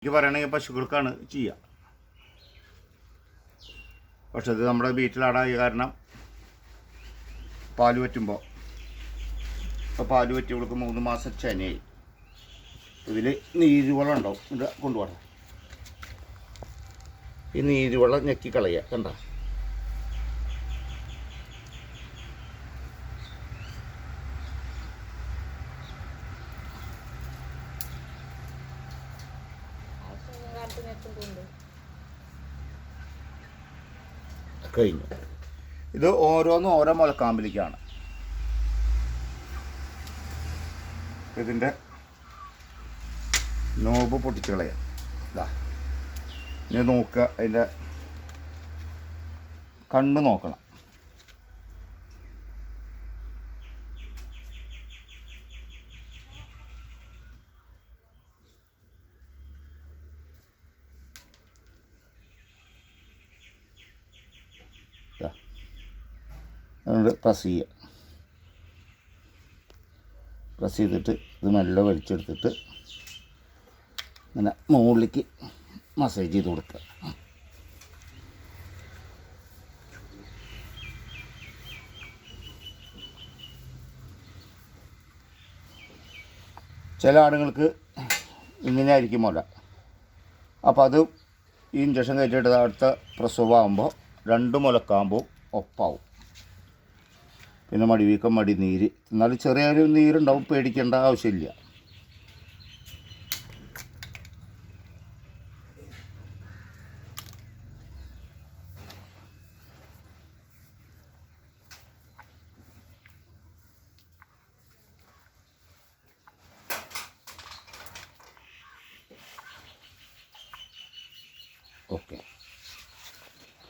എനിക്ക് പറയണമെങ്കിൽ പശുക്കൾക്കാണ് ചെയ്യുക. പക്ഷെ ഇത് നമ്മുടെ വീട്ടിലാടായ കാരണം പാല് പറ്റുമ്പോൾ ഇപ്പോൾ പാല് പറ്റിയവൾക്ക് 3 മാസം ചെനയായി. ഇതിൽ നീരുവെള്ളം ഉണ്ടാവും. ഇത് കൊണ്ടുപോകണം. ഈ നീരുവെള്ളം ഞെക്കി കളയുക. കണ്ട, കഴിഞ്ഞു. ഇത് ഓരോന്നും ഓരോ മുലക്കാമ്പിലേക്കാണ്. ഇതിൻ്റെ നോബ് പൊട്ടിച്ച് കളയാം. ഇതാ, ഇനി നോക്കുക, അതിൻ്റെ കണ്ണ് നോക്കണം. അതുകൊണ്ട് പ്രസ് ചെയ്യുക. പ്രസ് ചെയ്തിട്ട് ഇത് മെല്ലെ വലിച്ചെടുത്തിട്ട് ഇങ്ങനെ മുകളിലേക്ക് മസാജ് ചെയ്ത് കൊടുക്കുക. ചില ആടുകൾക്ക് ഇങ്ങനെ ആയിരിക്കും മുല. അപ്പോൾ അത് ഈ ഇഞ്ചക്ഷൻ കയറ്റിയിട്ട് അടുത്ത പ്രസവമാകുമ്പോൾ 2 മുലക്കാകുമ്പോൾ ഒപ്പാവും. പിന്നെ മടിവീക്കം, മടിനീര്, എന്നാലും ചെറിയൊരു നീരുണ്ടാവും, പേടിക്കേണ്ട ആവശ്യമില്ല. ഓക്കെ.